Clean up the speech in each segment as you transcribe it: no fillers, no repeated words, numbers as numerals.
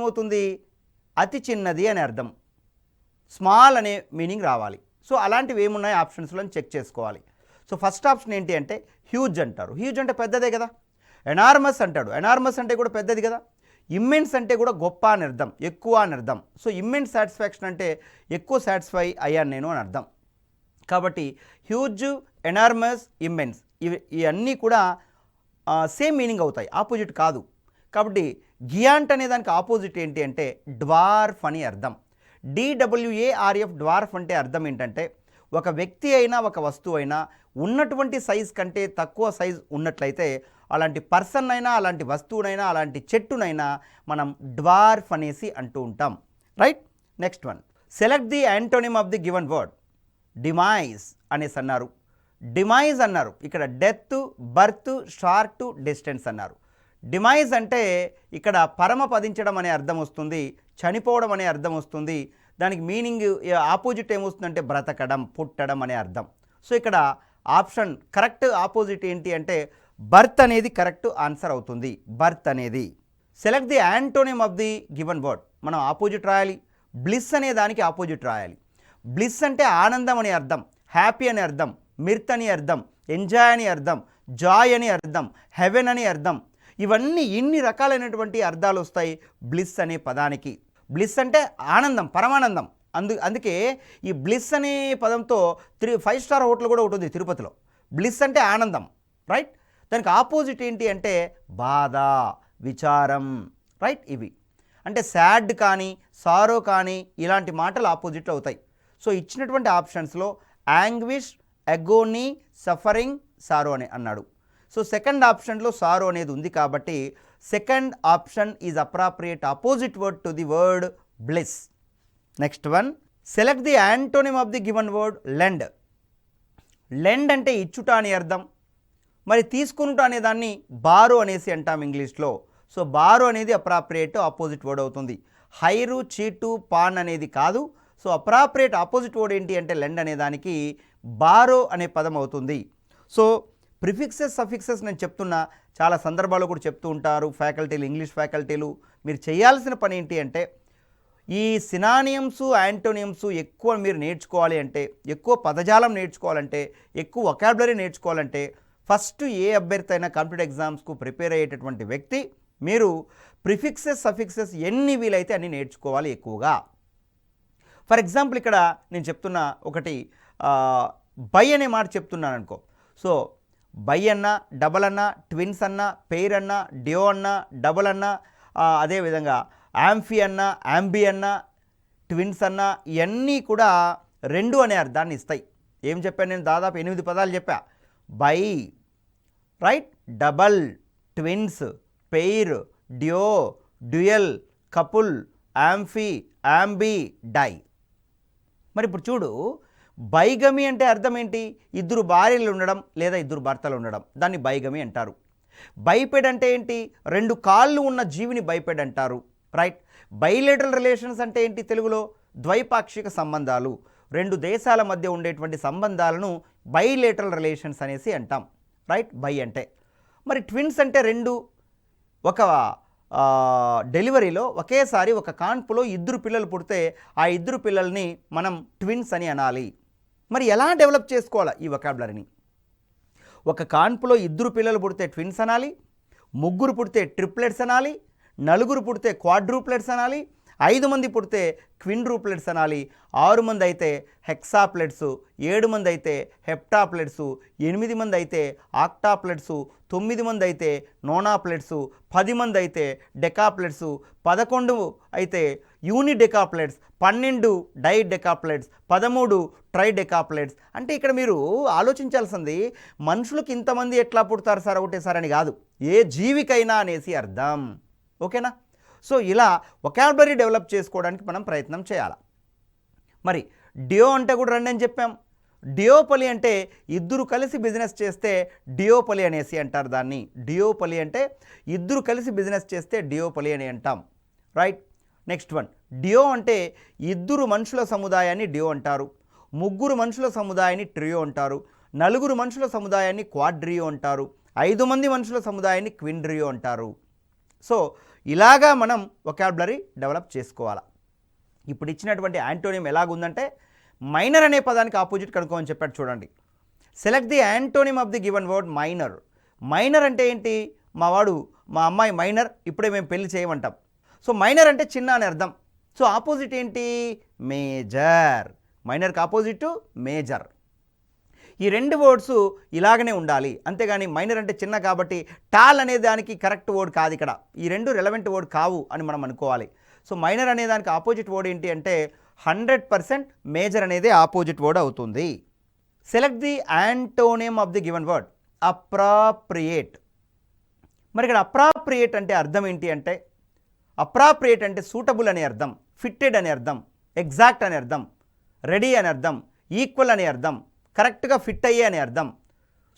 ఏమవుతుంది? అతి చిన్నది అని అర్థం, స్మాల్ అనే మీనింగ్ రావాలి. సో అలాంటివి ఏమున్నాయి ఆప్షన్స్లో చెక్ చేసుకోవాలి. సో ఫస్ట్ ఆప్షన్ ఏంటి అంటే హ్యూజ్ అంటారు. హ్యూజ్ అంటే పెద్దదే కదా. ఎనార్మస్ అంటాడు, ఎనార్మస్ అంటే కూడా పెద్దది కదా. ఇమ్మెన్స్ అంటే కూడా గొప్ప అని అర్థం, ఎక్కువ అని అర్థం. సో ఇమ్మెన్స్ సాటిస్ఫాక్షన్ అంటే ఎక్కువ సాటిస్ఫై అయ్యాను నేను అని అర్థం. కాబట్టి హ్యూజ్, ఎనార్మస్, ఇమ్మెన్స్ ఇవన్నీ కూడా సేమ్ మీనింగ్ అవుతాయి, ఆపోజిట్ కాదు. కాబట్టి గియాంట్ అనే దానికి ఆపోజిట్ ఏంటి అంటే డ్వార్ఫ్ అని అర్థం. DWARF డ్వార్ఫ్ అంటే అర్థం ఏంటంటే ఒక వ్యక్తి అయినా ఒక వస్తువు అయినా ఉన్నటువంటి సైజ్ కంటే తక్కువ సైజ్ ఉన్నట్లయితే అలాంటి పర్సన్ అయినా అలాంటి వస్తువునైనా అలాంటి చెట్టునైనా మనం డ్వార్ఫ్ అనేసి అంటూ ఉంటాం. Right. Next one, select the antonym of the given word. Demise అనేసి అన్నారు, డిమైజ్ అన్నారు. ఇక్కడ డెత్, బర్త్, షార్ట్, డిస్టెన్స్ అన్నారు. డిమైజ్ అంటే ఇక్కడ పరమపదించడం అనే అర్థం వస్తుంది, చనిపోవడం అనే అర్థం వస్తుంది. దానికి మీనింగ్ ఆపోజిట్ ఏమొస్తుందంటే బ్రతకడం, పుట్టడం అనే అర్థం. సో ఇక్కడ ఆప్షన్ కరెక్ట్ ఆపోజిట్ ఏంటి అంటే బర్త్ అనేది కరెక్ట్ ఆన్సర్ అవుతుంది. బర్త్ అనేది. Select the antonym of the given word. మనం ఆపోజిట్ రాయాలి. బ్లిస్ అనే దానికి ఆపోజిట్ రాయాలి. బ్లిస్ అంటే ఆనందం అని అర్థం, హ్యాపీ అని అర్థం, మిర్త్ అని అర్థం, ఎంజాయ్ అని అర్థం, జాయ్ అని అర్థం, హెవెన్ అని అర్థం. ఇవన్నీ ఇన్ని రకాలైనటువంటి అర్థాలు వస్తాయి బ్లిస్ అనే పదానికి. బ్లిస్ అంటే ఆనందం, పరమానందం. అందుకే ఈ బ్లిస్ అనే పదంతో 5 స్టార్ హోటల్ కూడా ఉంటుంది తిరుపతిలో. బ్లిస్ అంటే ఆనందం. రైట్. దానికి ఆపోజిట్ ఏంటి అంటే బాధ, విచారం. రైట్. ఇవి అంటే సాడ్ కానీ సారో కానీ ఇలాంటి మాటలు ఆపోజిట్ అవుతాయి. సో ఇచ్చినటువంటి ఆప్షన్స్లో యాంగ్విష్, అగోనీ, సఫరింగ్, సారో అని అన్నాడు. సో సెకండ్ ఆప్షన్లో సారో అనేది ఉంది కాబట్టి second option is appropriate opposite word to the word bliss. Next one, select the antonym of the given word lend. Lend అంటే ఇచ్చుట అని అర్థం. మరి తీసుకునుట అనే దాన్ని బారో అనేసి అంటాం ఇంగ్లీష్లో. సో బారో అనేది అప్రాప్రియేట్ ఆపోజిట్ వర్డ్ అవుతుంది. హైరు, చీటు, పాన్ అనేది కాదు. సో అప్రాప్రియేట్ ఆపోజిట్ వర్డ్ ఏంటి అంటే లెండ్ అనే దానికి బారో అనే పదం అవుతుంది. సో ప్రిఫిక్సెస్, సఫిక్సెస్ నేను చెప్తున్నా, చాలా సందర్భాల్లో కూడా చెప్తూ ఉంటారు ఫ్యాకల్టీలు, ఇంగ్లీష్ ఫ్యాకల్టీలు. మీరు చేయాల్సిన పని ఏంటి అంటే ఈ సినానియమ్స్, యాంటోనియమ్స్ ఎక్కువ మీరు నేర్చుకోవాలి అంటే, ఎక్కువ పదజాలం నేర్చుకోవాలంటే, ఎక్కువ వొకాబులరీ నేర్చుకోవాలంటే ఫస్ట్ ఏ అభ్యర్థి అయినా కాంపిటేటివ్ ఎగ్జామ్స్కు ప్రిపేర్ అయ్యేటటువంటి వ్యక్తి మీరు ప్రిఫిక్సెస్, సఫిక్సెస్ ఎన్ని వీలైతే అన్ని నేర్చుకోవాలి ఎక్కువగా. ఫర్ ఎగ్జాంపుల్ ఇక్కడ నేను చెప్తున్న ఒకటి బై అనే మాట చెప్తున్నాను అనుకో. సో బై అన్న, డబల్ అన్న, ట్విన్స్ అన్న, పెయిర్ అన్న, డియో అన్న, డబల్ అన్న, అదేవిధంగా యాంఫీ అన్న, యాంబీ అన్న, ట్విన్స్ అన్న, ఇవన్నీ కూడా 2 అనే అర్థాన్ని ఇస్తాయి. ఏం చెప్పాను నేను? దాదాపు 8 పదాలు చెప్పా. Bi, right, double, twins, pair, duo, dual, couple, amphi, ambi, di. మరి ఇప్పుడు చూడు, బైగమి అంటే అర్థం ఏంటి? 2 భార్యలు ఉండడం లేదా 2 భర్తలు ఉండడం, దాన్ని బైగమి అంటారు. బైపెడ్ అంటే ఏంటి? 2 కాళ్ళు ఉన్న జీవిని బైపెడ్ అంటారు. రైట్. బైలేటరల్ రిలేషన్స్ అంటే ఏంటి తెలుగులో? ద్వైపాక్షిక సంబంధాలు, 2 దేశాల మధ్య ఉండేటువంటి సంబంధాలను బైలేటరల్ రిలేషన్స్ అనేసి అంటాం. రైట్. బై అంటే. మరి ట్విన్స్ అంటే 2 ఒక డెలివరీలో ఒకేసారి ఒక కాన్పులో 2 పిల్లలు పుడితే ఆ 2 పిల్లల్ని మనం ట్విన్స్ అని అనాలి. మరి ఎలా డెవలప్ చేసుకోవాలా ఈ వొకాబులరీని? ఒక కాన్పులో 2 పిల్లలు పుడితే ట్విన్స్ అనాలి, 3 పుడితే ట్రిప్లెట్స్ అనాలి, 4 పుడితే క్వాడ్రూప్లెట్స్ అనాలి, 5 మంది పుడితే క్విన్రూప్లెట్స్ అనాలి, 6 మంది అయితే హెక్సాప్లెట్స్, 7 మంది అయితే హెప్టాప్లెట్స్, 8 మంది అయితే ఆక్టాప్లెట్స్, 9 మంది అయితే నోనాప్లెట్స్, 10 మంది అయితే డెకాప్లెట్స్, 11 అయితే యూనిడెకాప్లెట్స్, 12 డైడెకాప్లెట్స్, 13 ట్రైడెకాప్లెట్స్. అంటే ఇక్కడ మీరు ఆలోచించాల్సింది మనుషులకు ఇంతమంది ఎట్లా పుడతారు సార్ ఒకటేసారి అని కాదు, ఏ జీవికైనా అనేసి అర్థం. ఓకేనా? సో ఇలా వొకాబులరీ డెవలప్ చేసుకోవడానికి మనం ప్రయత్నం చేయాలి. మరి డియో అంటే కూడా 2 అని చెప్పాం. డియోపలి అంటే 2 కలిసి బిజినెస్ చేస్తే డియోపలి అనేసి అంటారు దాన్ని. డియోపలి అంటే 2 కలిసి బిజినెస్ చేస్తే డియోపలి అని అంటాం. రైట్. నెక్స్ట్ వన్, డియో అంటే 2 మనుషుల సముదాయాన్ని డియో అంటారు, 3 మనుషుల సముదాయాన్ని ట్రియో అంటారు, 4 మనుషుల సముదాయాన్ని క్వాడ్రియో అంటారు, 5 మంది మనుషుల సముదాయాన్ని క్విన్డ్రియో అంటారు. సో ఇలాగా మనం వొకాబులరీ డెవలప్ చేసుకోవాలి. ఇప్పుడు ఇచ్చినటువంటి యాంటోనియం ఎలాగుందంటే మైనర్ అనే పదానికి ఆపోజిట్ కనుక్కోమని చెప్పాడు చూడండి. Select the antonym of the given word minor. Minor అంటే ఏంటి? మా అమ్మాయి మైనర్, ఇప్పుడే మేము పెళ్లి చేయమంటాం. సో మైనర్ అంటే చిన్న అని అర్థం. సో ఆపోజిట్ ఏంటి? మేజర్. మైనర్కి ఆపోజిట్ మేజర్. ఈ రెండు వర్డ్స్ ఇలాగనే ఉండాలి, అంతేగాని మైనర్ అంటే చిన్న కాబట్టి టాల్ అనే దానికి కరెక్ట్ వర్డ్ కాదు ఇక్కడ. ఈ రెండు రెలవెంట్ వర్డ్ కావు అని మనం అనుకోవాలి. సో మైనర్ అనే దానికి ఆపోజిట్ వర్డ్ ఏంటి అంటే 100% మేజర్ అనేది ఆపోజిట్ వర్డ్ అవుతుంది. Select the antonym of the given word. Appropriate. మరి ఇక్కడ అప్రాప్రియేట్ అంటే అర్థం ఏంటి అంటే, అప్రాప్రియేట్ అంటే సూటబుల్ అనే అర్థం, ఫిట్టెడ్ అనే అర్థం, ఎగ్జాక్ట్ అనే అర్థం, రెడీ అనే అర్థం, ఈక్వల్ అనే అర్థం, కరెక్ట్గా ఫిట్ అయ్యే అనే అర్థం.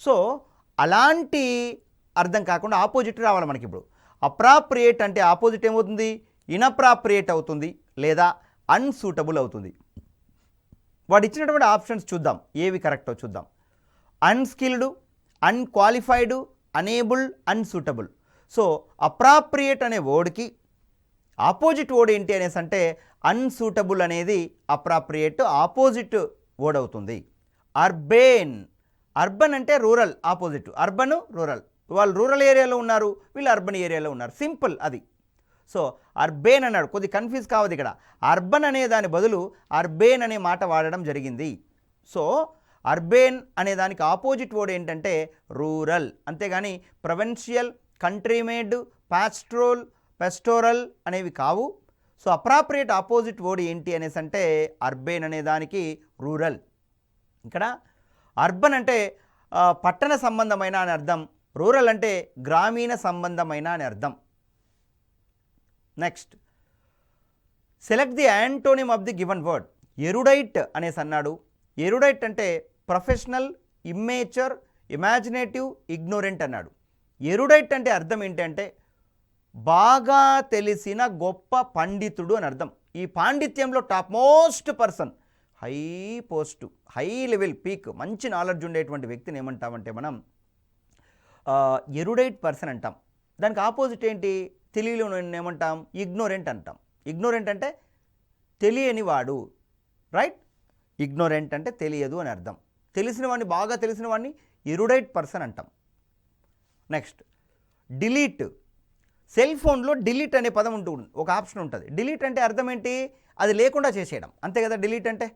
సో అలాంటి అర్థం కాకుండా ఆపోజిట్ రావాలి మనకి. ఇప్పుడు అప్రాప్రియేట్ అంటే ఆపోజిట్ ఏమవుతుంది? ఇన్అప్రాప్రియేట్ అవుతుంది లేదా అన్సూటబుల్ అవుతుంది. వాడు ఇచ్చినటువంటి ఆప్షన్స్ చూద్దాం, ఏవి కరెక్టో చూద్దాం. Unskilled, unqualified, unable, unsuitable. So appropriate అనే వర్డ్కి ఆపోజిట్ వర్డ్ ఏంటి అనేసి అంటే అన్సూటబుల్ అనేది అప్రాప్రియేట్ ఆపోజిట్ వర్డ్ అవుతుంది. అర్బేన్. అర్బన్ అంటే రూరల్ ఆపోజిట్. Urban rural. వాళ్ళు రూరల్ ఏరియాలో ఉన్నారు, వీళ్ళు అర్బన్ ఏరియాలో ఉన్నారు, సింపుల్ అది. సో అర్బేన్ అన్నాడు, కొద్ది కన్ఫ్యూజ్ కావద్దు ఇక్కడ. అర్బన్ అనే దాని బదులు అర్బేన్ అనే మాట వాడడం జరిగింది. సో అర్బేన్ అనే దానికి ఆపోజిట్ వర్డ్ ఏంటంటే రూరల్, అంతేగాని ప్రొవిన్షియల్, కంట్రీ మేడ్, పెస్టోరల్ అనేవి కావు. సో అప్రాప్రియేట్ ఆపోజిట్ వర్డ్ ఏంటి అనేసి అంటే అర్బేన్ అనే దానికి రూరల్. ఇక్కడ అర్బన్ అంటే పట్టణ సంబంధమైన అని అర్థం, రూరల్ అంటే గ్రామీణ సంబంధమైన అని అర్థం. Next, select the antonym of the given word. Erudite అనేసి అన్నాడు. ఎరుడైట్ అంటే ప్రొఫెషనల్, ఇమ్మేచర్, ఇమాజినేటివ్, ఇగ్నోరెంట్ అన్నాడు. ఎరుడైట్ అంటే అర్థం ఏంటంటే బాగా తెలిసిన గొప్ప పండితుడు అని అర్థం. ఈ పాండిత్యంలో top most person, high post, high level, peak, మంచి నాలెడ్జ్ ఉండేటువంటి వ్యక్తిని ఏమంటామంటే మనం ఎరుడైట్ పర్సన్ అంటాం. దానికి ఆపోజిట్ ఏంటి? తెలియలో ఏమంటాం? ఇగ్నోరెంట్ అంటాం. ఇగ్నోరెంట్ అంటే తెలియని వాడు, రైట్? ఇగ్నోరెంట్ అంటే తెలియదు అని అర్థం. తెలిసిన వాడిని, బాగా తెలిసిన వాడిని ఎరుడైట్ పర్సన్ అంటాం. Next, delete. సెల్ ఫోన్లో డిలీట్ అనే పదం ఉంటుంది, ఒక ఆప్షన్ ఉంటుంది. డిలీట్ అంటే అర్థం ఏంటి? అది లేకుండా చేసేయడం, అంతే కదా డిలీట్ అంటే.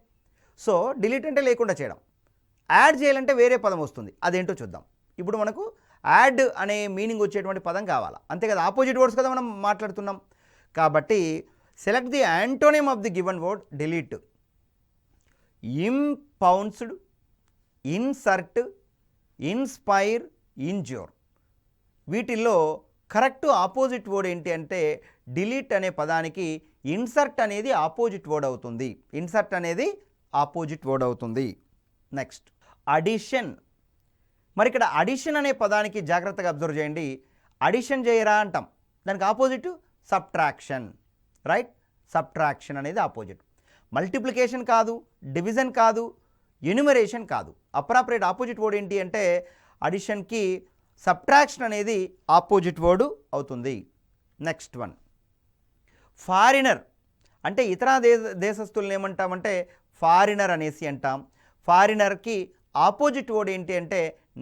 సో డిలీట్ అంటే లేకుండా చేయడం. యాడ్ చేయాలంటే వేరే పదం వస్తుంది, అదేంటో చూద్దాం. ఇప్పుడు మనకు యాడ్ అనే మీనింగ్ వచ్చేటువంటి పదం కావాలా, అంతే కదా, ఆపోజిట్ వర్డ్స్ కదా మనం మాట్లాడుతున్నాం. కాబట్టి select the antonym of the given word. Delete. Impounded, insert, inspire, injure. వీటిల్లో కరెక్ట్ ఆపోజిట్ వర్డ్ ఏంటి అంటే డిలీట్ అనే పదానికి ఇన్సర్ట్ అనేది ఆపోజిట్ వర్డ్ అవుతుంది. ఇన్సర్ట్ అనేది ఆపోజిట్ వర్డ్ అవుతుంది. Next, addition. మరి ఇక్కడ అడిషన్ అనే పదానికి జాగ్రత్తగా అబ్జర్వ్ చేయండి. అడిషన్ చేయరా అంటాం, దానికి ఆపోజిట్ సబ్ట్రాక్షన్, రైట్? సబ్ట్రాక్షన్ అనేది ఆపోజిట్. మల్టిప్లికేషన్ కాదు, డివిజన్ కాదు, ఎన్యుమరేషన్ కాదు. అప్రాప్రియేట్ ఆపోజిట్ వర్డ్ ఏంటి అంటే అడిషన్కి సబ్ట్రాక్షన్ అనేది ఆపోజిట్ వర్డ్ అవుతుంది. Next one, foreigner. అంటే ఇతర దేశస్తులను ఏమంటామంటే ఫారినర్ అనేసి అంటాం. ఫారినర్కి ఆపోజిట్ వర్డ్ ఏంటి అంటే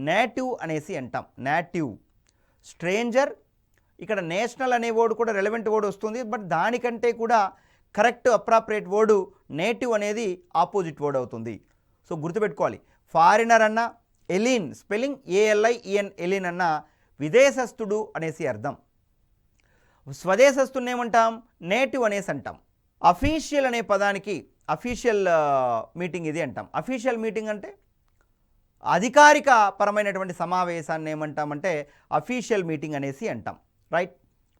నేటివ్ అనేసి అంటాం. నేటివ్. స్ట్రేంజర్. ఇక్కడ నేషనల్ అనే వర్డ్ కూడా రెలవెంట్ వర్డ్ వస్తుంది, బట్ దానికంటే కూడా కరెక్ట్ అప్రాప్రియేట్ వర్డు నేటివ్ అనేది ఆపోజిట్ వర్డ్ అవుతుంది. సో గుర్తుపెట్టుకోవాలి, ఫారినర్ అన్న, ఎలిన్ స్పెల్లింగ్ ALIEN, ఎలిన్ అన్న విదేశస్థుడు అనేసి అర్థం. స్వదేశస్థుని ఏమంటాం? నేటివ్ అనేసి అంటాం. అఫీషియల్ అనే పదానికి అఫీషియల్ మీటింగ్ ఇది అంటాం. అఫీషియల్ మీటింగ్ అంటే అధికారిక పరమైనటువంటి సమావేశాన్ని ఏమంటామంటే అఫీషియల్ మీటింగ్ అనేసి అంటాం, రైట్?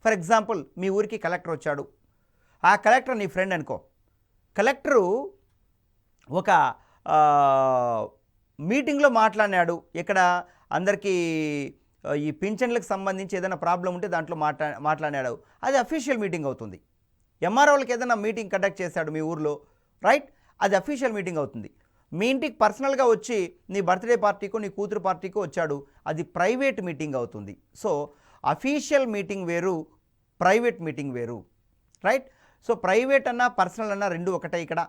ఫర్ ఎగ్జాంపుల్, మీ ఊరికి కలెక్టర్ వచ్చాడు. ఆ కలెక్టర్ నీ ఫ్రెండ్ అనుకో. కలెక్టరు ఒక మీటింగ్లో మాట్లాడినాడు. ఇక్కడ అందరికీ ఈ పింఛన్లకు సంబంధించి ఏదైనా ప్రాబ్లం ఉంటే దాంట్లో మాట్లాడాడు. అది అఫీషియల్ మీటింగ్ అవుతుంది. ఎంఆర్ఓలకి ఏదైనా మీటింగ్ కండక్ట్ చేశాడు మీ ఊర్లో, రైట్? అది అఫీషియల్ మీటింగ్ అవుతుంది. మీ ఇంటికి పర్సనల్గా వచ్చి నీ బర్త్డే పార్టీకో నీ కూతురు పార్టీకో వచ్చాడు, అది ప్రైవేట్ మీటింగ్ అవుతుంది. సో అఫీషియల్ మీటింగ్ వేరు, ప్రైవేట్ మీటింగ్ వేరు, రైట్. సో ప్రైవేట్ అన్నా పర్సనల్ అన్నా రెండు ఒకటే ఇక్కడ.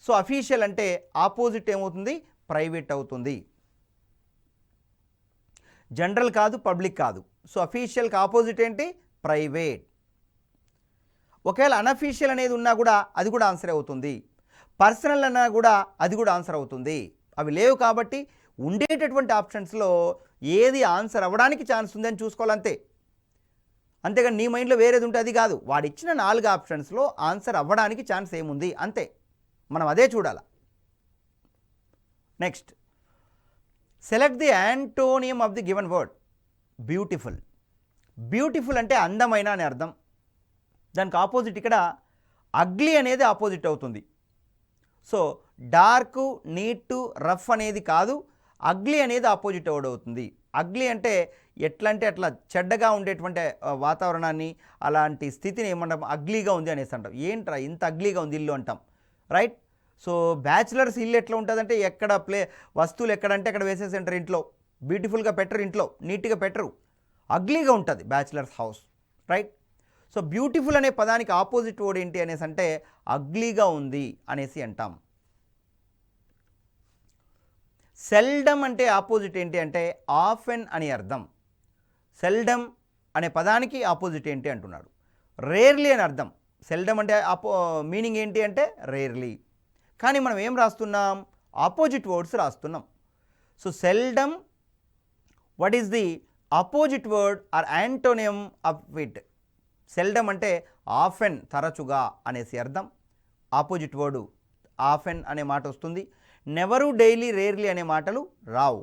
సో అఫీషియల్ అంటే ఆపోజిట్ ఏమవుతుంది, ప్రైవేట్ అవుతుంది. జనరల్ కాదు, పబ్లిక్ కాదు. సో అఫీషియల్కి ఆపోజిట్ ఏంటి, ప్రైవేట్. ఒకవేళ అనఫీషియల్ అనేది ఉన్నా కూడా అది కూడా ఆన్సర్ అవుతుంది. పర్సనల్ అన్నా కూడా అది కూడా ఆన్సర్ అవుతుంది. అవి లేవు కాబట్టి ఉండేటటువంటి ఆప్షన్స్లో ఏది ఆన్సర్ అవ్వడానికి ఛాన్స్ ఉందని చూసుకోవాలంతే. అంతేగాని నీ మైండ్లో వేరేది ఉంటే అది కాదు. వాడు ఇచ్చిన 4 ఆప్షన్స్లో ఆన్సర్ అవ్వడానికి ఛాన్స్ ఏముంది అంతే, మనం అదే చూడాలి. Next, select the antonym of the given word. Beautiful. Beautiful అంటే అందమైన అని అర్థం. దానికి ఆపోజిట్ ఇక్కడ అగ్లీ అనేది ఆపోజిట్ అవుతుంది. సో డార్క్, నీట్, రఫ్ అనేది కాదు, అగ్లీ అనేది ఆపోజిట్ అవుతుంది. అగ్లీ అంటే ఎట్లా అంటే అట్లా చెడ్డగా ఉండేటువంటి వాతావరణాన్ని, అలాంటి స్థితిని ఏమంటాం, అగ్లీగా ఉంది అనేసి అంటాం. ఏంట్రా ఇంత అగ్లీగా ఉంది ఇల్లు అంటాం, రైట్. సో బ్యాచిలర్స్ ఇల్లు ఎట్లా ఉంటుందంటే ఎక్కడ వస్తువులు ఎక్కడంటే అక్కడ వేసేసేంటారు ఇంట్లో. బ్యూటిఫుల్గా పెట్టరు, ఇంట్లో నీట్గా పెట్టరు, అగ్లీగా ఉంటుంది bachelors house, right. So beautiful అనే పదానికి ఆపోజిట్ వర్డ్ ఏంటి అనేసి అంటే అగ్లీగా ఉంది అనేసి అంటాం. సెల్డమ్ అంటే ఆపోజిట్ ఏంటి అంటే ఆఫెన్ అని అర్థం. సెల్డమ్ అనే పదానికి ఆపోజిట్ ఏంటి అంటున్నాడు. రేర్లీ అని అర్థం. సెల్డమ్ అంటే మీనింగ్ ఏంటి అంటే రేర్లీ. కానీ మనం ఏం రాస్తున్నాం, ఆపోజిట్ వర్డ్స్ రాస్తున్నాం. So seldom, what is the opposite word or antonym of it. Seldom అంటే ఆఫెన్, తరచుగా అనేసి అర్థం. ఆపోజిట్ వర్డు ఆఫెన్ అనే మాట వస్తుంది. నెవరు, డైలీ, రేర్లీ అనే మాటలు రావు.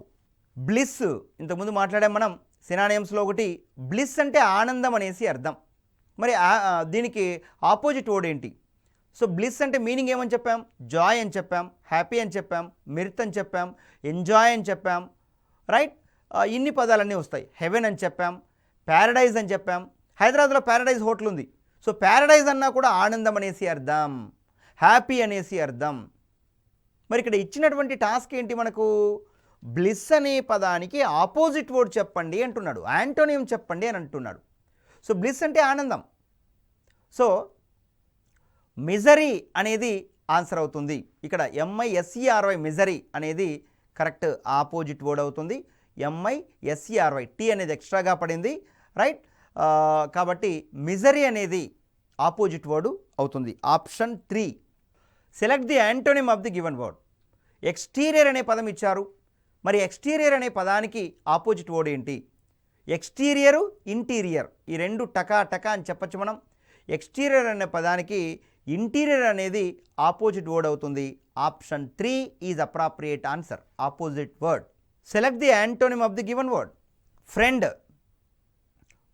బ్లిస్, ఇంతకుముందు మాట్లాడాం మనం సినానిమ్స్లో ఒకటి. బ్లిస్ అంటే ఆనందం అనేసి అర్థం. మరి దీనికి ఆపోజిట్ వర్డ్ ఏంటి? సో బ్లిస్ అంటే మీనింగ్ ఏమని చెప్పాం, జాయ్ అని చెప్పాం, హ్యాపీ అని చెప్పాం, మిర్త్ అని చెప్పాం, ఎంజాయ్ అని చెప్పాం, రైట్. ఇన్ని పదాలన్నీ వస్తాయి. హెవెన్ అని చెప్పాం, ప్యారడైజ్ అని చెప్పాం. హైదరాబాద్లో ప్యారడైజ్ హోటల్ ఉంది. సో ప్యారడైజ్ అన్నా కూడా ఆనందం అనేసి అర్థం, హ్యాపీ అనేసి అర్థం. మరి ఇక్కడ ఇచ్చినటువంటి టాస్క్ ఏంటి మనకు, బ్లిస్ అనే పదానికి ఆపోజిట్ వర్డ్ చెప్పండి అంటున్నాడు, యాంటోనియం చెప్పండి అని అంటున్నాడు. సో బ్లిస్ అంటే ఆనందం. సో మిజరీ అనేది ఆన్సర్ అవుతుంది. ఇక్కడ MISERY మిజరీ అనేది కరెక్ట్ ఆపోజిట్ వర్డ్ అవుతుంది. MISERY, టీ అనేది ఎక్స్ట్రాగా పడింది, రైట్. కాబట్టి మిజరీ అనేది ఆపోజిట్ వర్డ్ అవుతుంది. Option 3. Select the antonym of the given word. Exterior అనే పదం ఇచ్చారు. మరి ఎక్స్టీరియర్ అనే పదానికి ఆపోజిట్ వర్డ్ ఏంటి? ఎక్స్టీరియరు, ఇంటీరియర్ ఈ రెండు టకా టకా అని చెప్పచ్చు మనం. ఎక్స్టీరియర్ అనే పదానికి ఇంటీరియర్ అనేది ఆపోజిట్ వర్డ్ అవుతుంది. Option 3 is appropriate answer, opposite word. Select the antonym of the given word. Friend.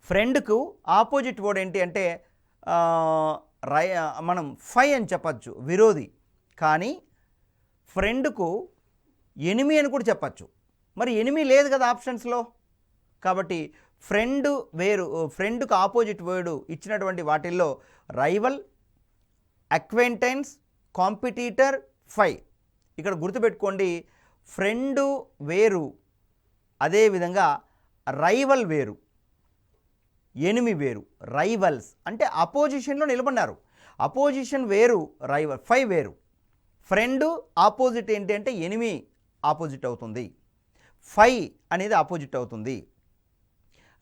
ఫ్రెండ్కు ఆపోజిట్ వర్డ్ ఏంటి అంటే మనం ఫై అని చెప్పచ్చు, విరోధి. కానీ ఫ్రెండ్కు ఎనిమి అని కూడా చెప్పచ్చు. మరి ఎనిమి లేదు కదా ఆప్షన్స్లో, కాబట్టి ఫ్రెండ్ వేరు. ఫ్రెండ్కు ఆపోజిట్ వర్డ్ ఇచ్చినటువంటి వాటిల్లో రైవల్, అక్వెంటెన్స్, కాంపిటీటర్, ఫై. ఇక్కడ గుర్తుపెట్టుకోండి, ఫ్రెండు వేరు, అదేవిధంగా రైవల్ వేరు, ఎనిమి వేరు. రైవల్స్ అంటే అపోజిషన్లో నిలబడినారు. అపోజిషన్ వేరు, రైవల్, ఫై వేరు. ఫ్రెండ్ ఆపోజిట్ ఏంటి అంటే ఎనిమి ఆపోజిట్ అవుతుంది, ఫై అనేది ఆపోజిట్ అవుతుంది.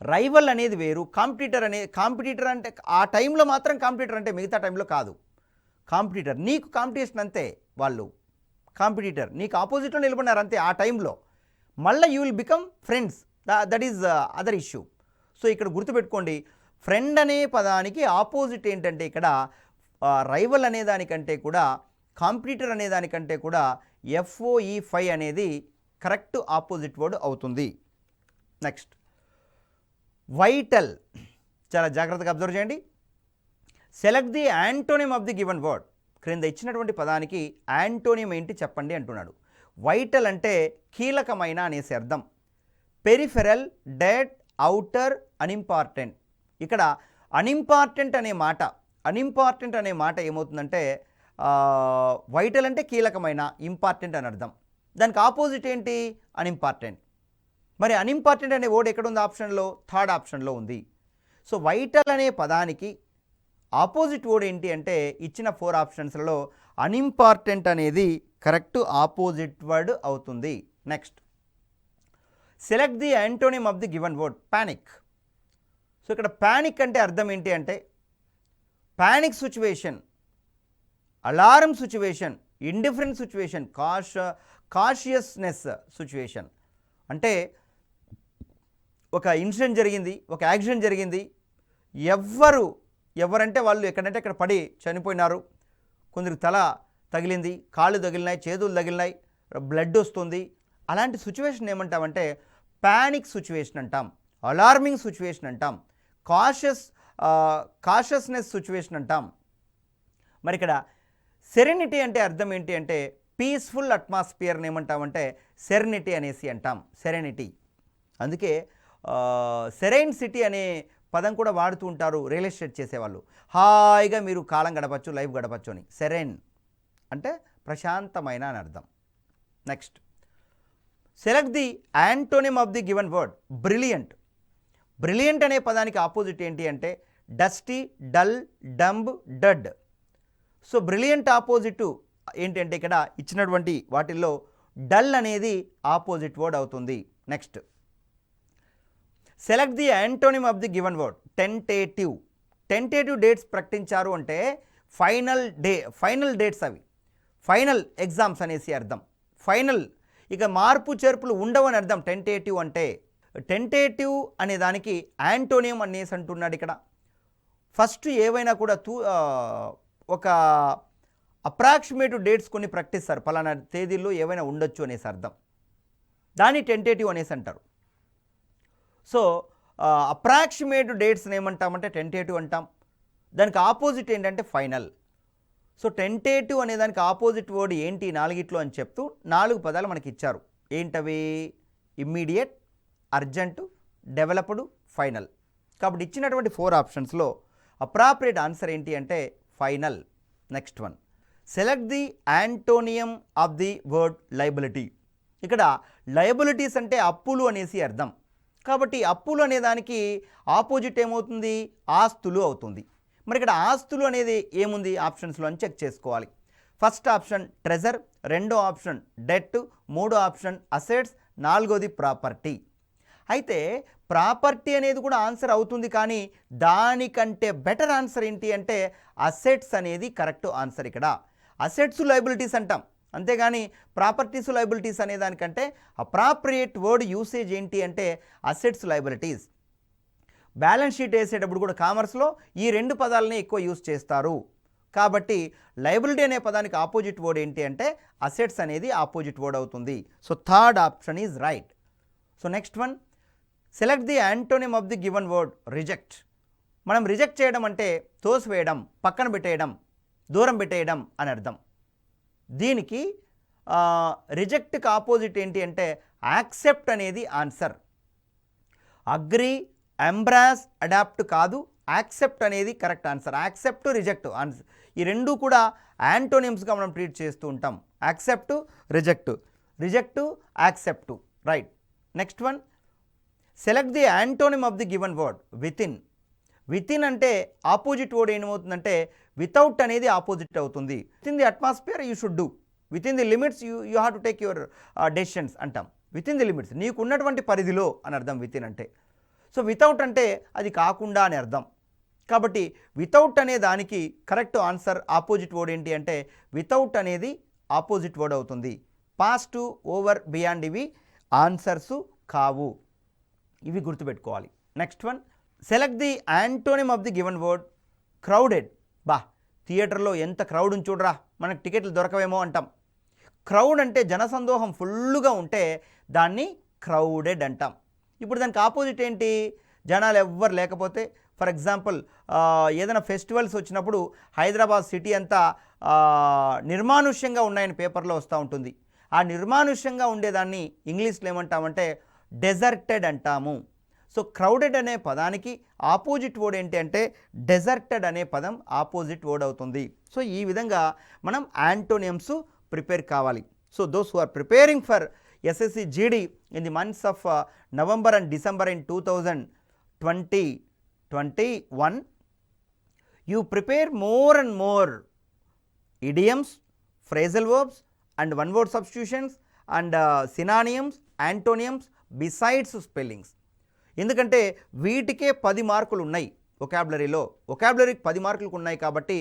రైవల్ అనేది వేరు. కాంపిటీటర్ అంటే ఆ టైంలో మాత్రం కాంపిటీటర్ అంటే, మిగతా టైంలో కాదు. కాంపిటీటర్ నీకు కాంపిటీషన్ అంతే, వాళ్ళు కాంపిటీటర్ నీకు ఆపోజిట్లో నిలబడినారు అంతే ఆ టైంలో. మళ్ళీ you will become friends, that is other issue. So ఇక్కడ గుర్తుపెట్టుకోండి, ఫ్రెండ్ అనే పదానికి ఆపోజిట్ ఏంటంటే ఇక్కడ రైవల్ అనే దానికంటే కూడా, కాంపిటీటర్ అనే దానికంటే కూడా FOE, ఫై అనేది కరెక్ట్ ఆపోజిట్ వర్డ్ అవుతుంది. Next, vital. చాలా జాగ్రత్తగా అబ్జర్వ్ చేయండి. Select the antonym of the given word. క్రింద ఇచ్చినటువంటి పదానికి యాంటోనియం ఏంటి చెప్పండి అంటున్నాడు. వైటల్ అంటే కీలకమైన అనేసి అర్థం. Peripheral, dead, outer, unimportant. ఇక్కడ అన్ఇంపార్టెంట్ అనే మాట ఏమవుతుందంటే వైటల్ అంటే కీలకమైన, ఇంపార్టెంట్ అని అర్థం. దానికి ఆపోజిట్ ఏంటి, అన్ఇంపార్టెంట్. మరి అన్ఇంపార్టెంట్ అనే వర్డ్ ఎక్కడ ఉంది ఆప్షన్లో, థర్డ్ ఆప్షన్లో ఉంది. సో వైటల్ అనే పదానికి ఆపోజిట్ వర్డ్ ఏంటి అంటే ఇచ్చిన 4 ఆప్షన్స్లలో అన్ఇంపార్టెంట్ అనేది కరెక్ట్ ఆపోజిట్ వర్డ్ అవుతుంది. Next select the antonym of the given word panic. So ఇక్కడ పానిక్ అంటే అర్థం ఏంటి అంటే panic situation, alarm situation, indifferent situation, కాషియస్నెస్ situation. అంటే ఒక ఇన్సిడెంట్ జరిగింది, ఒక యాక్సిడెంట్ జరిగింది, ఎవరంటే వాళ్ళు ఎక్కడంటే అక్కడ పడి చనిపోయినారు, కొందరికి తల తగిలింది, కాళ్ళు తగిలినాయి, చేతులు తగిలినాయి, బ్లడ్ వస్తుంది. అలాంటి సిచ్యువేషన్ ఏమంటామంటే పానిక్ సిచ్యువేషన్ అంటాం, అలార్మింగ్ సిచ్యువేషన్ అంటాం, కాషియస్నెస్ సిచ్యువేషన్ అంటాం. మరి ఇక్కడ సెరెనిటీ అంటే అర్థం ఏంటి అంటే పీస్ఫుల్ అట్మాస్ఫియర్ని ఏమంటామంటే సెరెనిటీ అనేసి అంటాం, సెరెనిటీ. అందుకే సెరైన్ సిటీ అనే పదం కూడా వాడుతూ ఉంటారు రియల్ ఎస్టేట్ చేసేవాళ్ళు. హాయిగా మీరు కాలం గడపచ్చు, లైఫ్ గడపచ్చు అని. సెరెన్ అంటే ప్రశాంతమైన అని అర్థం. Next select the antonym of the given word brilliant. Brilliant అనే పదానికి ఆపోజిట్ ఏంటి అంటే dusty, dull, dumb, dud. So brilliant opposite ఏంటి అంటే ఇక్కడ ఇచ్చినటువంటి వాటిల్లో డల్ అనేది ఆపోజిట్ వర్డ్ అవుతుంది. Next select the antonym of the given word tentative. Tentative dates ప్రకటించారు అంటే ఫైనల్ డేట్స్, అవి ఫైనల్ ఎగ్జామ్స్ అనేసి అర్థం. ఫైనల్, ఇక మార్పు చేర్పులు ఉండవని అర్థం టెంటేటివ్ అంటే. టెంటేటివ్ అనే దానికి యాంటోనియం అనేసి అంటున్నాడు ఇక్కడ. ఫస్ట్ ఏవైనా కూడా ఒక అప్రాక్సిమేటివ్ డేట్స్ కొన్ని ప్రకటిస్తారు, పలానా తేదీల్లో ఏవైనా ఉండొచ్చు అనేసి అర్థం. దాన్ని టెంటేటివ్ అనేసి అంటారు. సో అప్రాక్సిమేటివ్ డేట్స్ని ఏమంటామంటే టెంటేటివ్ అంటాం. దానికి ఆపోజిట్ ఏంటంటే ఫైనల్. సో టెంటేటివ్ అనే దానికి ఆపోజిట్ వర్డ్ ఏంటి 4 అని చెప్తూ 4 పదాలు మనకి ఇచ్చారు. ఏంటవి? Immediate, urgent, developed, final. కాబట్టి ఇచ్చినటువంటి 4 ఆప్షన్స్లో అప్రాప్రియేట్ ఆన్సర్ ఏంటి అంటే final. Next one select the antonym of the word liability. ఇక్కడ లయబిలిటీస్ అంటే అప్పులు అనేసి అర్థం. కాబట్టి అప్పులు అనే దానికి ఆపోజిట్ ఏమవుతుంది? ఆస్తులు అవుతుంది. మరి ఇక్కడ ఆస్తులు అనేది ఏముంది ఆప్షన్స్లో అని చెక్ చేసుకోవాలి. ఫస్ట్ ఆప్షన్ ట్రెజర్, రెండో ఆప్షన్ డెట్, మూడో ఆప్షన్ అసెట్స్, నాలుగోది ప్రాపర్టీ. అయితే ప్రాపర్టీ అనేది కూడా ఆన్సర్ అవుతుంది, కానీ దానికంటే బెటర్ ఆన్సర్ ఏంటి అంటే అసెట్స్ అనేది కరెక్ట్ ఆన్సర్. ఇక్కడ అసెట్స్ లయబిలిటీస్ అంటాం, అంతేగాని ప్రాపర్టీస్ లయబిలిటీస్ అనే దానికంటే అప్రాప్రియేట్ వర్డ్ యూసేజ్ ఏంటి అంటే అసెట్స్ లయబిలిటీస్. బ్యాలెన్స్ షీట్ వేసేటప్పుడు కూడా కామర్స్లో ఈ 2 పదాలని ఎక్కువ యూజ్ చేస్తారు. కాబట్టి లయబిలిటీ అనే పదానికి ఆపోజిట్ వర్డ్ ఏంటి అంటే అసెట్స్ అనేది ఆపోజిట్ వర్డ్ అవుతుంది. So third option is right. So next one select the antonym of the given word reject. మనం రిజెక్ట్ చేయడం అంటే తోసివేయడం, పక్కన పెట్టేయడం, దూరం పెట్టేయడం అని అర్థం. దీనికి రిజెక్ట్కి ఆపోజిట్ ఏంటి అంటే యాక్సెప్ట్ అనేది ఆన్సర్. అగ్రీ, ఎంబ్రాస్, అడాప్ట్ కాదు, యాక్సెప్ట్ అనేది correct answer. Accept, reject answer, ఈ 2 కూడా యాంటోనిమ్స్గా మనం ట్రీట్ చేస్తూ ఉంటాం. Accept, reject, reject, accept. Right. Next one select the antonym of the given word within. Within అంటే ఆపోజిట్ వర్డ్ ఏమవుతుందంటే వితౌట్ అనేది ఆపోజిట్ అవుతుంది. Within the atmosphere you should do, within the limits you have to take your decisions అంటాం. Within the limits, నీకు ఉన్నటువంటి పరిధిలో అని అర్థం వితిన్ అంటే. సో వితౌట్ అంటే అది కాకుండా అని అర్థం. కాబట్టి వితౌట్ అనే దానికి కరెక్ట్ ఆన్సర్ ఆపోజిట్ వర్డ్ ఏంటి అంటే వితౌట్ అనేది ఆపోజిట్ వర్డ్ అవుతుంది. పాస్ట్, ఓవర్, బియాండ్ ఇవి ఆన్సర్స్ కావు, ఇవి గుర్తుపెట్టుకోవాలి. Next one select the antonym of the given word crowded. థియేటర్లో ఎంత క్రౌడ్ ఉంది చూడరా, మనకు టికెట్లు దొరకవేమో అంటాం. క్రౌడ్ అంటే జనసందోహం ఫుల్గా ఉంటే దాన్ని క్రౌడెడ్ అంటాం. ఇప్పుడు దానికి ఆపోజిట్ ఏంటి? జనాలు ఎవ్వరు లేకపోతే. ఫర్ ఎగ్జాంపుల్ ఏదైనా ఫెస్టివల్స్ వచ్చినప్పుడు హైదరాబాద్ సిటీ అంతా నిర్మానుష్యంగా ఉన్నాయని పేపర్లో వస్తూ ఉంటుంది. ఆ నిర్మానుష్యంగా ఉండేదాన్ని ఇంగ్లీష్లో ఏమంటామంటే డెజర్టెడ్ అంటాము. సో క్రౌడెడ్ అనే పదానికి ఆపోజిట్ వర్డ్ ఏంటి అంటే డెజర్టెడ్ అనే పదం ఆపోజిట్ వర్డ్ అవుతుంది. సో ఈ విధంగా మనం యాంటోనియమ్స్ ప్రిపేర్ కావాలి. So those who are preparing for SSC GD in the months of November and December in 2020 21. You prepare more and more idioms, phrasal verbs and one word substitutions and synonyms, antonyms besides spellings. ఎందుకంటే వీటికే 10 మార్కులు ఉన్నాయి వొకాబులరీలో. వొకాబులరీకి 10 మార్కులు ఉన్నాయి కాబట్టి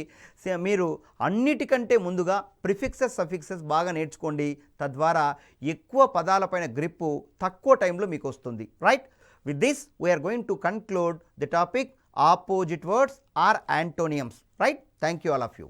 మీరు అన్నిటికంటే ముందుగా ప్రిఫిక్సెస్ సఫిక్సెస్ బాగా నేర్చుకోండి. తద్వారా ఎక్కువ పదాలపైన గ్రిప్పు తక్కువ టైంలో మీకు వస్తుంది. Right. With this we are going to conclude the topic opposite words or antonyms. Right. Thank you all of you.